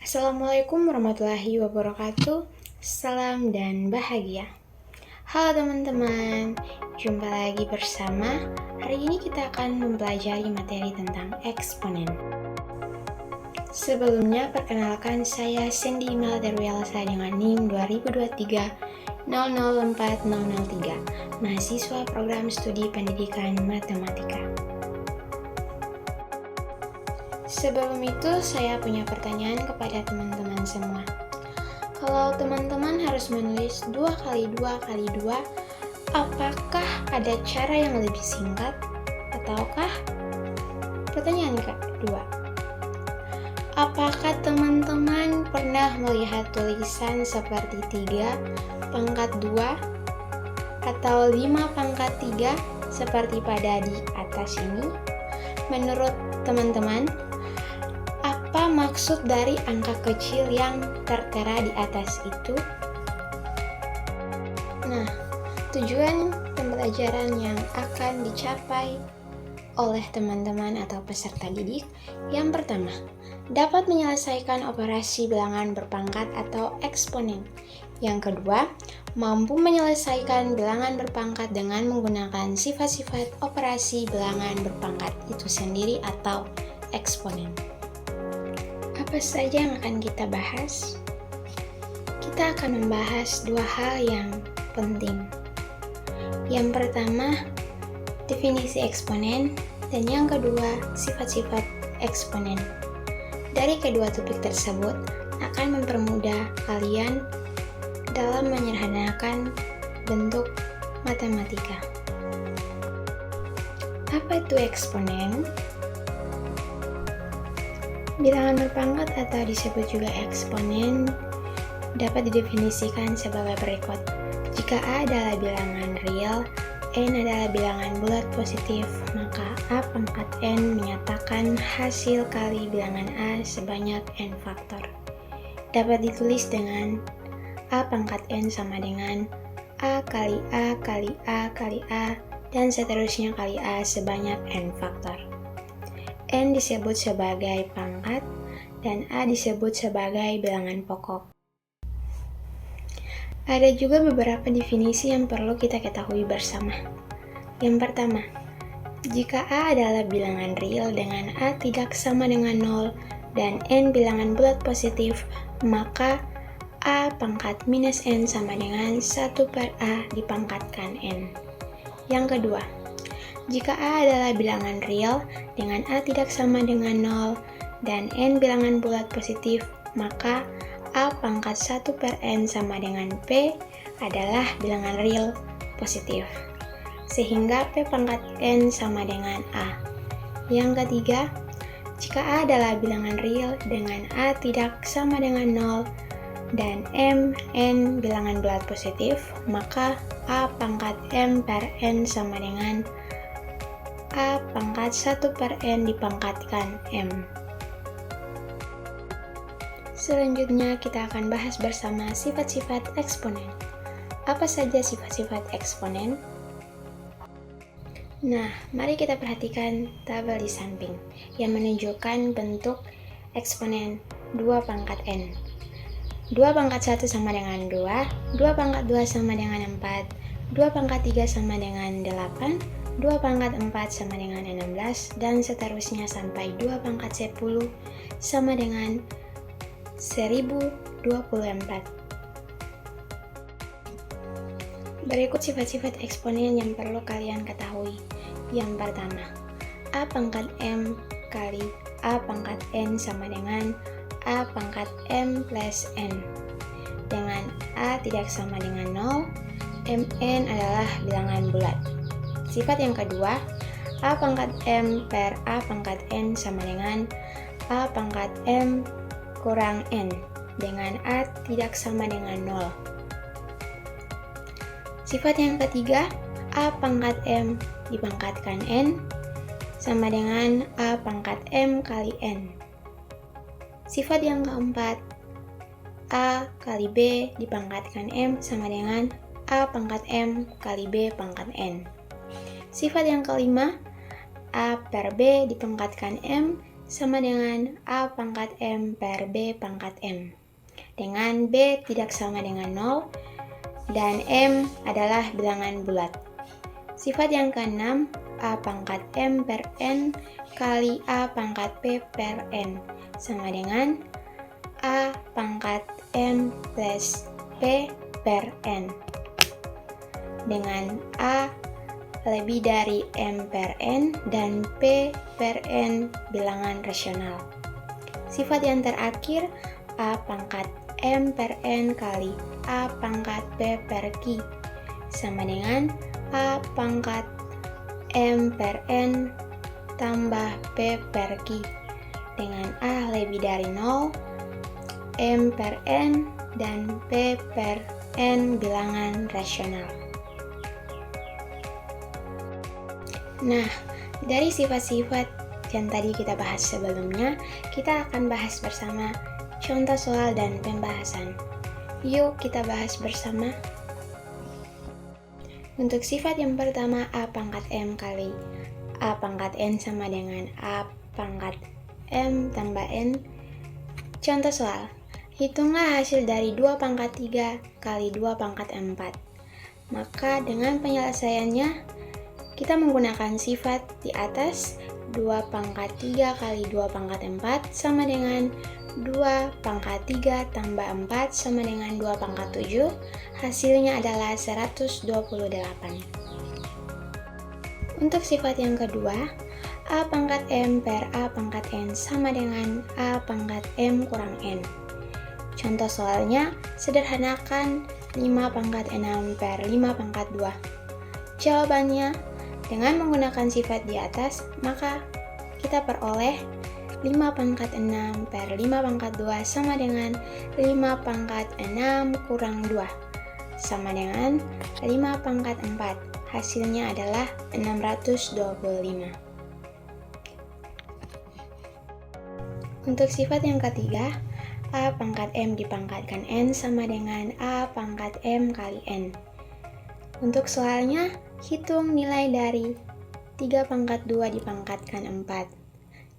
Assalamualaikum warahmatullahi wabarakatuh. Salam dan bahagia. Halo teman-teman, jumpa lagi bersama. Hari ini kita akan mempelajari materi tentang eksponen. Sebelumnya, perkenalkan saya Cindy Imelda Darwialsa dengan NIM 2023 004003, mahasiswa program studi pendidikan matematika. Sebelum itu, saya punya pertanyaan kepada teman-teman semua. Kalau teman-teman harus menulis 2x2x2, apakah ada cara yang lebih singkat? Ataukah? Pertanyaan kedua, apakah teman-teman pernah melihat tulisan seperti 3/2 atau 5/3 seperti pada di atas ini? Menurut teman-teman, apa maksud dari angka kecil yang tertera di atas itu? Nah, tujuan pembelajaran yang akan dicapai oleh teman-teman atau peserta didik yang pertama, dapat menyelesaikan operasi bilangan berpangkat atau eksponen. Yang kedua, mampu menyelesaikan bilangan berpangkat dengan menggunakan sifat-sifat operasi bilangan berpangkat itu sendiri atau eksponen. Apa saja yang akan kita bahas? Kita akan membahas dua hal yang penting. Yang pertama, definisi eksponen, dan yang kedua, sifat-sifat eksponen. Dari kedua topik tersebut akan mempermudah kalian dalam menyederhanakan bentuk matematika. Apa itu eksponen? Bilangan berpangkat atau disebut juga eksponen dapat didefinisikan sebagai berikut. Jika A adalah bilangan real, N adalah bilangan bulat positif, maka A pangkat N menyatakan hasil kali bilangan A sebanyak N faktor. Dapat ditulis dengan A pangkat N sama dengan A kali A kali A kali A, dan seterusnya kali A sebanyak N faktor. N disebut sebagai pangkat, dan A disebut sebagai bilangan pokok. Ada juga beberapa definisi yang perlu kita ketahui bersama. Yang pertama, jika A adalah bilangan real dengan A tidak sama dengan 0 dan N bilangan bulat positif, maka A pangkat minus N sama dengan 1/A dipangkatkan N. Yang kedua, jika A adalah bilangan real dengan A tidak sama dengan 0 dan N bilangan bulat positif, maka A pangkat 1/N sama dengan P adalah bilangan real positif, sehingga P pangkat N sama dengan A. Yang ketiga, jika A adalah bilangan real dengan A tidak sama dengan 0 dan M, N bilangan bulat positif, maka A pangkat M/N sama dengan A pangkat 1/N dipangkatkan M. Selanjutnya kita akan bahas bersama sifat-sifat eksponen. Apa saja sifat-sifat eksponen? Nah, mari kita perhatikan tabel di samping yang menunjukkan bentuk eksponen 2/N. 2/1 sama dengan 2, 2/2 sama dengan 4, 2/3 sama dengan 8, 2/4 sama dengan 16, dan seterusnya sampai 2/10 sama dengan 1024. Berikut sifat-sifat eksponen yang perlu kalian ketahui. Yang pertama, A pangkat M kali A pangkat N sama dengan A pangkat M plus N. Dengan A tidak sama dengan 0, Mn adalah bilangan bulat. Sifat yang kedua, A pangkat M per A pangkat N sama dengan A pangkat M kurang N, dengan A tidak sama dengan 0. Sifat yang ketiga, A pangkat M dipangkatkan N sama dengan A pangkat M kali N. Sifat yang keempat, A kali B dipangkatkan M sama dengan A pangkat M kali B pangkat N. Sifat yang kelima, A per B dipangkatkan M sama dengan A pangkat M per B pangkat M. Dengan B tidak sama dengan 0 dan M adalah bilangan bulat. Sifat yang keenam, A pangkat M per N kali A pangkat P per N sama dengan A pangkat M plus P per N. Dengan A lebih dari M per N dan P per N bilangan rasional. Sifat yang terakhir, A pangkat M per N kali A pangkat P per Q sama dengan A pangkat M per N tambah P per Q dengan A lebih dari 0, M per N, dan P per N bilangan rasional. Nah, dari sifat-sifat yang tadi kita bahas sebelumnya, kita akan bahas bersama contoh soal dan pembahasan. Yuk kita bahas bersama. Untuk sifat yang pertama, A pangkat M kali A pangkat N sama dengan A pangkat M tambah N. Contoh soal, hitunglah hasil dari 2 pangkat 3 kali 2 pangkat 4. Maka dengan penyelesaiannya, kita menggunakan sifat di atas, 2 pangkat 3 kali 2 pangkat 4 sama dengan 2 pangkat 3 tambah 4 sama dengan 2 pangkat 7. Hasilnya adalah 128. Untuk sifat yang kedua, A pangkat M per A pangkat N sama dengan A pangkat M kurang N. Contoh soalnya, sederhanakan 5 pangkat 6 per 5 pangkat 2. Jawabannya, dengan menggunakan sifat di atas, maka kita peroleh 5 pangkat 6 per 5 pangkat 2 sama dengan 5 pangkat 6 kurang 2 sama dengan 5 pangkat 4. Hasilnya adalah 625. Untuk sifat yang ketiga, A pangkat M dipangkatkan N sama dengan A pangkat M kali N. Untuk soalnya, hitung nilai dari 3 pangkat 2 dipangkatkan 4.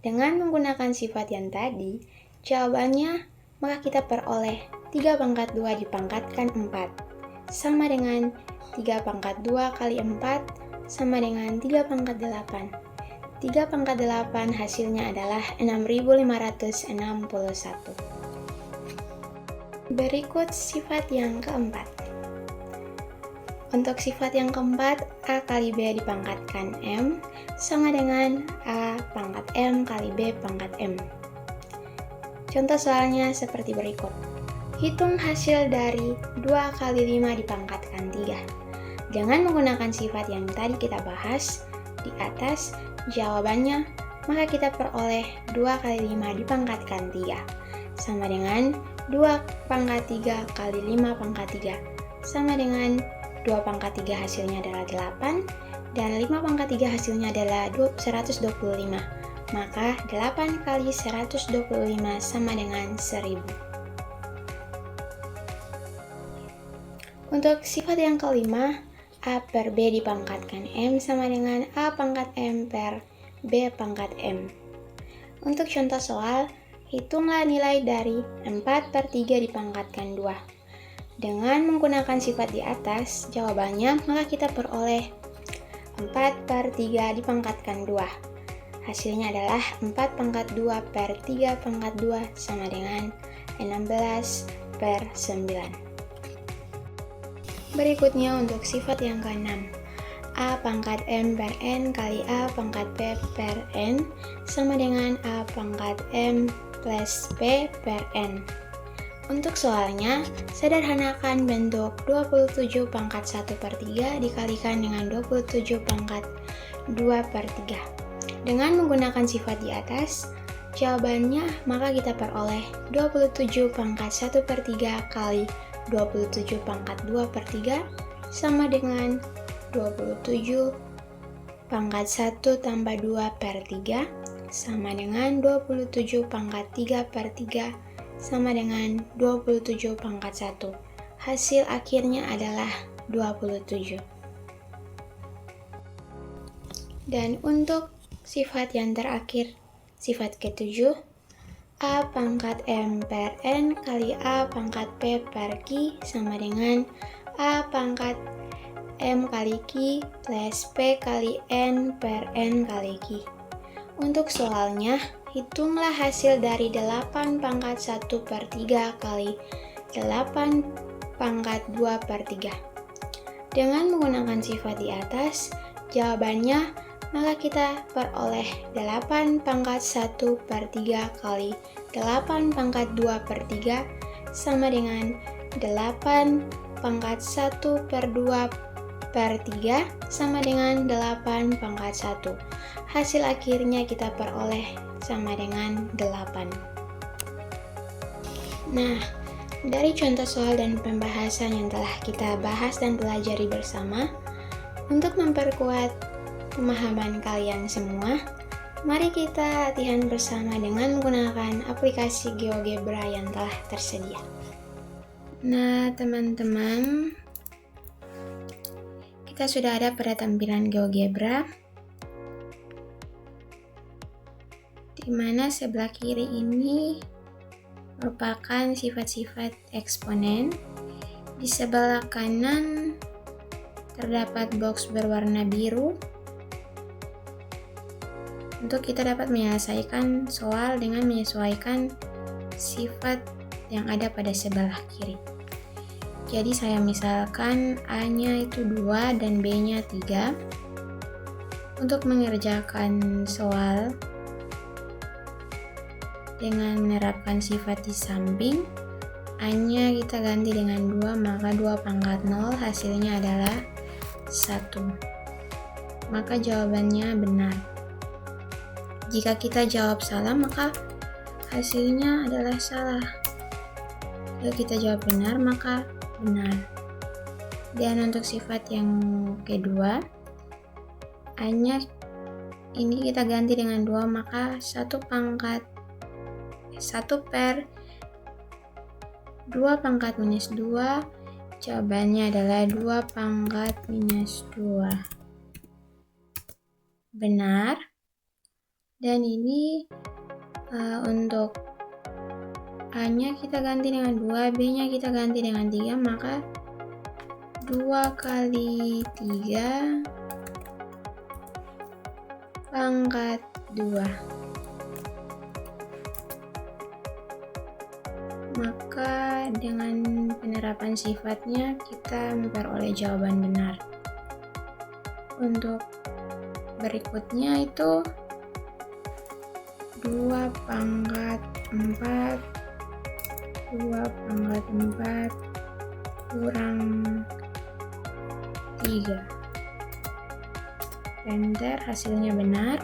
Dengan menggunakan sifat yang tadi, jawabannya, maka kita peroleh 3 pangkat 2 dipangkatkan 4 sama dengan 3 pangkat 2 kali 4 sama dengan 3 pangkat 8. 3 pangkat 8 hasilnya adalah 6561. Berikut sifat yang keempat. Untuk sifat yang keempat, A kali B dipangkatkan M sama dengan A pangkat M kali B pangkat M. Contoh soalnya seperti berikut. Hitung hasil dari 2 kali 5 dipangkatkan 3. Dengan menggunakan sifat yang tadi kita bahas di atas, jawabannya, maka kita peroleh 2 kali 5 dipangkatkan 3 sama dengan 2 pangkat 3 kali 5 pangkat 3 sama dengan 2 pangkat 3 hasilnya adalah 8 dan 5 pangkat 3 hasilnya adalah 125. Maka 8 kali 125 sama dengan 1000. Untuk sifat yang kelima, A per B dipangkatkan M sama dengan A pangkat M per B pangkat M. Untuk contoh soal, hitunglah nilai dari 4 per 3 dipangkatkan 2. Dengan menggunakan sifat di atas, jawabannya maka kita peroleh 4 per 3 dipangkatkan 2. Hasilnya adalah 4 pangkat 2 per 3 pangkat 2 sama dengan 16 per 9. Berikutnya untuk sifat yang keenam, A pangkat M per N kali A pangkat P per N sama dengan A pangkat M plus P per N. Untuk soalnya, sederhanakan bentuk 27 pangkat 1 per 3 dikalikan dengan 27 pangkat 2 per 3. Dengan menggunakan sifat di atas, jawabannya maka kita peroleh 27 pangkat 1 per 3 kali 27 pangkat 2 per 3 sama dengan 27 pangkat 1 tambah 2 per 3 sama dengan 27 pangkat 3 per 3 sama dengan 27 pangkat 1. Hasil akhirnya adalah 27. Dan untuk sifat yang terakhir Sifat ketujuh, A pangkat M per N kali A pangkat P per Q sama dengan A pangkat M kali Q plus P kali N per N kali Q. Untuk soalnya, hitunglah hasil dari 8 pangkat 1 per 3 kali 8 pangkat 2 per 3. Dengan menggunakan sifat di atas, jawabannya maka kita peroleh 8 pangkat 1 per 3 kali 8 pangkat 2 per 3 sama dengan 8 pangkat 1 per 2 per 3 sama dengan 8 pangkat 1. Hasil akhirnya kita peroleh sama dengan 8. Nah, dari contoh soal dan pembahasan yang telah kita bahas dan pelajari bersama, untuk memperkuat pemahaman kalian semua, mari kita latihan bersama dengan menggunakan aplikasi GeoGebra yang telah tersedia. Nah, teman-teman, kita sudah ada pada tampilan GeoGebra, di mana sebelah kiri ini merupakan sifat-sifat eksponen. Di sebelah kanan terdapat box berwarna biru untuk kita dapat menyelesaikan soal dengan menyesuaikan sifat yang ada pada sebelah kiri. Jadi saya misalkan A-nya itu 2 dan B-nya 3. Untuk mengerjakan soal dengan menerapkan sifat di samping, A-nya kita ganti dengan 2, maka 2 pangkat 0 hasilnya adalah 1. Maka jawabannya benar. Jika kita jawab salah, maka hasilnya adalah salah. Jika kita jawab benar, maka benar. Dan untuk sifat yang kedua, A-nya ini kita ganti dengan 2, maka 1 per 2 pangkat minus 2, jawabannya adalah 2 pangkat minus 2. Benar. Dan ini untuk A-nya kita ganti dengan 2, B-nya kita ganti dengan 3, maka 2 kali 3 pangkat 2. Maka dengan penerapan sifatnya kita memperoleh jawaban benar. Untuk berikutnya itu 2 pangkat 4 kurang 3. Enter, hasilnya benar.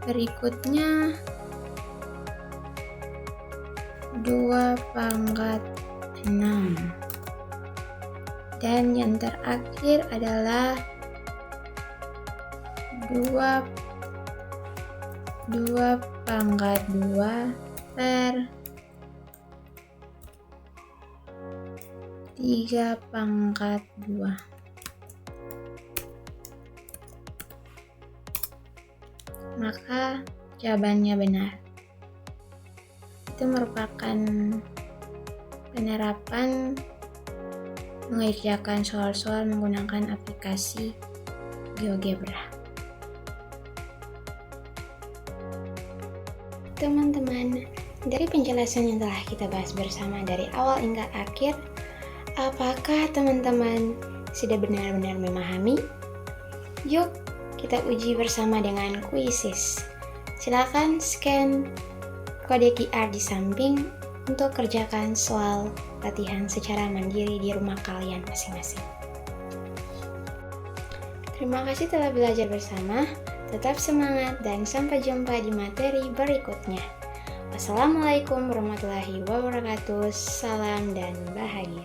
Berikutnya 2 pangkat 6. Dan yang terakhir adalah 2 pangkat 2 per 3 pangkat 2. Maka jawabannya benar. Itu merupakan penerapan mengerjakan soal-soal menggunakan aplikasi GeoGebra. Teman-teman, dari penjelasan yang telah kita bahas bersama dari awal hingga akhir, apakah teman-teman sudah benar-benar memahami? Yuk, kita uji bersama dengan Quizzes. Silakan scan kode QR di samping untuk kerjakan soal latihan secara mandiri di rumah kalian masing-masing. Terima kasih telah belajar bersama. Tetap semangat dan sampai jumpa di materi berikutnya. Wassalamualaikum warahmatullahi wabarakatuh. Salam dan bahagia.